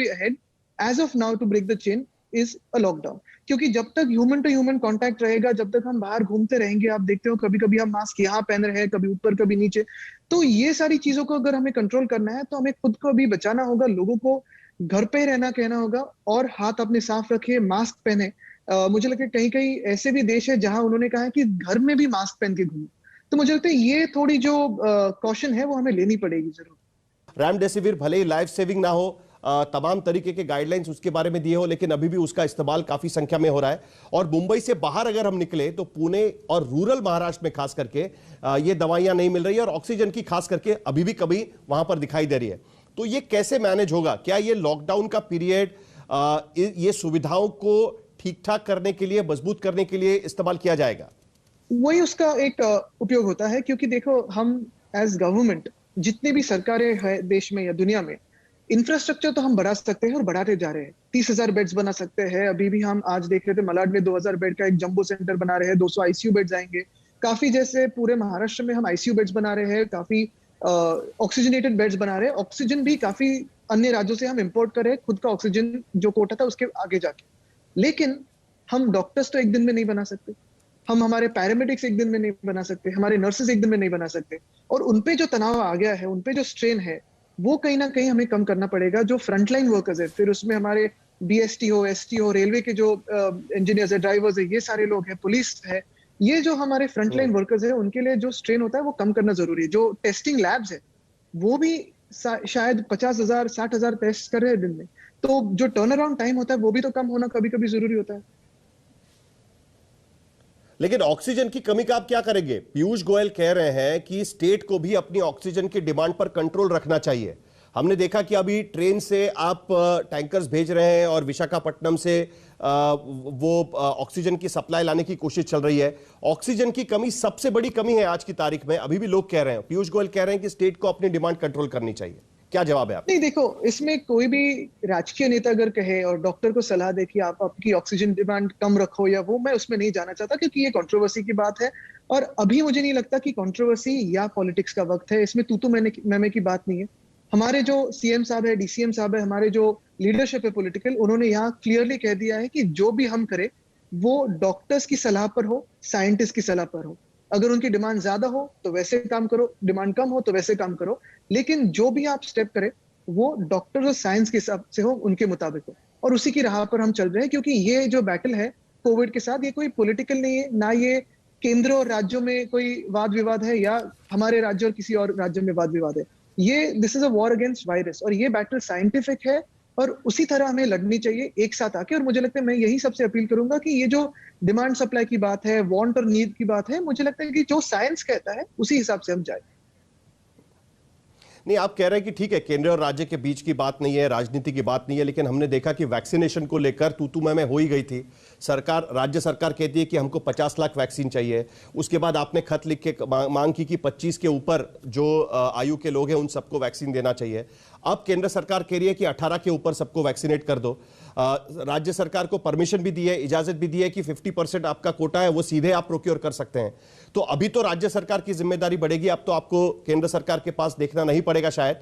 ahead as of now to break the chain is a lockdown. क्योंकि जब तक human to human contact रहेगा, जब तक हम बाहर घूमते रहेंगे, आप देखते हो कभी कभी हम मास्क यहाँ पहन रहे हैं, कभी ऊपर कभी नीचे, तो ये सारी चीजों को अगर हमें कंट्रोल करना है तो हमें खुद को भी बचाना होगा, लोगों को घर पे ही रहना कहना होगा और हाथ अपने साफ रखिए, मास्क पहने। मुझे लगता है कहीं कहीं ऐसे भी देश है जहां उन्होंने कहा है कि घर में भी मास्क पहन के घूमो। तो मुझे लगता है ये थोड़ी जो कॉशन है वो हमें लेनी पड़ेगी जरूर। रेमडेसिविर भले ही लाइफ सेविंग ना हो, तमाम तरीके के गाइडलाइंस उसके बारे में दिए हो, लेकिन अभी भी उसका इस्तेमाल काफी संख्या में हो रहा है। और मुंबई से बाहर अगर हम निकले तो पुणे और रूरल महाराष्ट्र में खास करके ये दवाइयां नहीं मिल रही है और ऑक्सीजन की खास करके अभी भी कभी वहां पर दिखाई दे रही है। तो ये कैसे मैनेज होगा? क्या ये लॉकडाउन का पीरियड ये सुविधाओं को ठीक ठाक करने के लिए, मजबूत करने के लिए इस्तेमाल किया जाएगा? वही उसका एक उपयोग होता है, क्योंकि देखो हम एज गवर्नमेंट जितनी भी सरकारें हैं देश में या दुनिया में, इंफ्रास्ट्रक्चर तो हम बढ़ा सकते हैं और बढ़ाते जा रहे हैं। 30,000 बेड्स बना सकते हैं। अभी भी हम आज देख रहे थे मलाड में 2,000 बेड का एक जंबो सेंटर बना रहे हैं, 200 आईसीयू बेड्स आएंगे। काफी जैसे पूरे महाराष्ट्र में हम आईसीयू बेड्स बना रहे हैं, काफी ऑक्सीजनेटेड बेड्स बना रहे हैं। ऑक्सीजन भी काफी अन्य राज्यों से हम इंपोर्ट कर रहे हैं, खुद का ऑक्सीजन जो कोटा था उसके आगे जाके। लेकिन हम डॉक्टर्स तो एक दिन में नहीं बना सकते, हम हमारे पैरामेडिक्स एक दिन में नहीं बना सकते, हमारे नर्सेज एक दिन में नहीं बना सकते। और उनपे जो तनाव आ गया है, उनपे जो स्ट्रेन है, वो कहीं ना कहीं हमें कम करना पड़ेगा। जो फ्रंटलाइन वर्कर्स है, फिर उसमें हमारे बीएसटी हो, एसटी हो, रेलवे के जो इंजीनियर्स है, ड्राइवर्स है, ये सारे लोग हैं, पुलिस है, ये जो हमारे फ्रंटलाइन वर्कर्स है, उनके लिए जो स्ट्रेन होता है वो कम करना जरूरी है। जो टेस्टिंग लैब्स है वो भी शायद 50,000 60,000 टेस्ट कर रहे हैं दिन में, तो जो टर्न अराउंड टाइम होता है वो भी तो कम होना कभी कभी जरूरी होता है। लेकिन ऑक्सीजन की कमी का आप क्या करेंगे? पीयूष गोयल कह रहे हैं कि स्टेट को भी अपनी ऑक्सीजन की डिमांड पर कंट्रोल रखना चाहिए। हमने देखा कि अभी ट्रेन से आप टैंकर्स भेज रहे हैं और विशाखापट्टनम से वो ऑक्सीजन की सप्लाई लाने की कोशिश चल रही है। ऑक्सीजन की कमी सबसे बड़ी कमी है आज की तारीख में, अभी भी लोग कह रहे हैं, पीयूष गोयल कह रहे हैं कि स्टेट को अपनी डिमांड कंट्रोल करनी चाहिए। क्या जवाब है आप? नहीं, देखो, इसमें कोई भी राजकीय नेता अगर कहे और डॉक्टर को सलाह दे कि आप आपकी ऑक्सीजन डिमांड कम रखो या वो, मैं उसमें नहीं जाना चाहता, क्योंकि ये कंट्रोवर्सी की बात है। और अभी मुझे नहीं लगता कि कंट्रोवर्सी या पॉलिटिक्स का वक्त है, इसमें तू मैंने की बात नहीं है। हमारे जो सीएम साहब है, डीसीएम साहब है, हमारे जो लीडरशिप है पॉलिटिकल, उन्होंने यहाँ क्लियरली कह दिया है कि जो भी हम करें वो डॉक्टर्स की सलाह पर हो, साइंटिस्ट की सलाह पर हो। अगर उनकी डिमांड ज्यादा हो तो वैसे काम करो, डिमांड कम हो तो वैसे काम करो, लेकिन जो भी आप स्टेप करें वो डॉक्टर्स और साइंस के हिसाब से हो, उनके मुताबिक हो। और उसी की राह पर हम चल रहे हैं, क्योंकि ये जो बैटल है कोविड के साथ, ये कोई पॉलिटिकल नहीं है, ना ये केंद्र और राज्यों में कोई वाद विवाद है या हमारे राज्य और किसी और राज्य में वाद विवाद है। ये this is a war against virus, और ये बैटल साइंटिफिक है और उसी तरह हमें लड़नी चाहिए एक साथ आके। और मुझे लगता है मैं यही सबसे अपील करूंगा कि ये जो डिमांड सप्लाई की बात है, वांट और नीड की बात है, मुझे लगता है कि जो साइंस कहता है उसी हिसाब से हम जाए। नहीं, आप कह रहे हैं कि ठीक है, केंद्र और राज्य के बीच की बात नहीं है, राजनीति की बात नहीं है, लेकिन हमने देखा कि वैक्सीनेशन को लेकर तू मैं हो ही गई थी। सरकार, राज्य सरकार कहती है कि हमको 50 लाख वैक्सीन चाहिए। उसके बाद आपने खत लिख के मांग की कि 25 के ऊपर जो आयु के लोग हैं उन सबको वैक्सीन देना चाहिए। अब केंद्र सरकार कह रही है कि 18 के ऊपर सबको वैक्सीनेट कर दो। राज्य सरकार को परमिशन भी दी है, इजाजत भी दी है कि 50% आपका कोटा है वो सीधे आप प्रोक्योर कर सकते हैं। तो अभी तो राज्य सरकार की जिम्मेदारी बढ़ेगी, अब तो आपको केंद्र सरकार के पास देखना नहीं पड़ेगा शायद।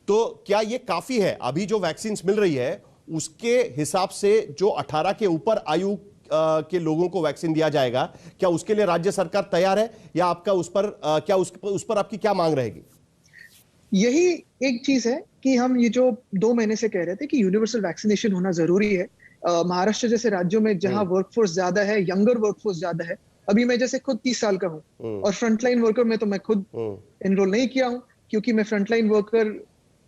तो क्या ये काफी है? अभी जो वैक्सीन मिल रही है उसके हिसाब से जो 18 के ऊपर आयु के लोगों को वैक्सीन दिया जाएगा, क्या उसके लिए राज्य सरकार तैयार है या आपका उस पर आपकी क्या मांग रहेगी? यही एक चीज है कि हम ये जो 2 महीने से कह रहे थे कि यूनिवर्सल वैक्सीनेशन होना जरूरी है। महाराष्ट्र जैसे राज्यों में जहां वर्कफोर्स ज्यादा है, यंगर वर्कफोर्स ज्यादा है, अभी मैं जैसे खुद 30 साल का हूं और फ्रंटलाइन वर्कर में तो मैं खुद एनरोल नहीं किया हूं, क्योंकि मैं फ्रंटलाइन वर्कर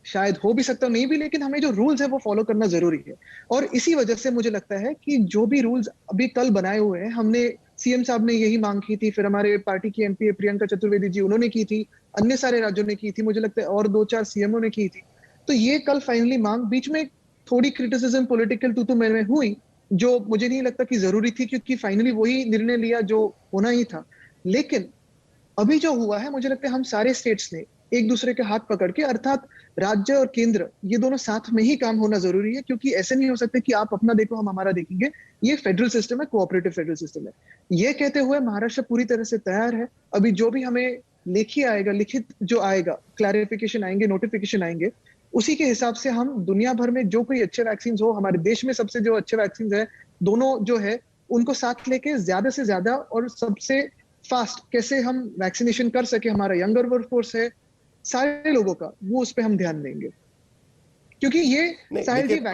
शायद हो भी सकता हूं, नहीं भी, लेकिन हमें जो रूल्स है वो फॉलो करना जरूरी है। और इसी वजह से मुझे लगता है कि जो भी रूल्स अभी कल बनाए हुए हैं, हमने सीएम साहब ने यही मांग की थी, फिर हमारे पार्टी की एमपी प्रियंका चतुर्वेदी जी उन्होंने की थी, अन्य सारे राज्यों ने की थी, मुझे लगता है और 2-4 सीएमओ ने की थी। तो ये कल फाइनली मांग, बीच में थोड़ी क्रिटिसिज्म पॉलिटिकल तू मैं हुई, जो मुझे नहीं लगता कि जरूरी थी, क्योंकि फाइनली वही निर्णय लिया जो होना ही था। लेकिन अभी जो हुआ है, मुझे लगता है हम सारे स्टेट्स ने एक दूसरे के हाथ पकड़ के, अर्थात राज्य और केंद्र, ये दोनों साथ में ही काम होना जरूरी है, क्योंकि ऐसे नहीं हो सकते कि आप अपना देखो हम हमारा देखेंगे। ये फेडरल सिस्टम है, कोऑपरेटिव फेडरल सिस्टम है। ये कहते हुए महाराष्ट्र पूरी तरह से तैयार है। अभी जो भी हमें लिखित जो आएगा, क्लैरिफिकेशन आएंगे, नोटिफिकेशन आएंगे, उसी के हिसाब से हम दुनिया भर में जो कोई अच्छे वैक्सीन हो, हमारे देश में सबसे जो अच्छे वैक्सीन है, दोनों जो है उनको साथ लेके ज्यादा से ज्यादा और सबसे फास्ट कैसे हम वैक्सीनेशन कर सके, हमारा यंगर वर्कफोर्स है सारे लोगों का, वो उस पर हम ध्यान देंगे, क्योंकि ये नहीं साहिल जी देखिए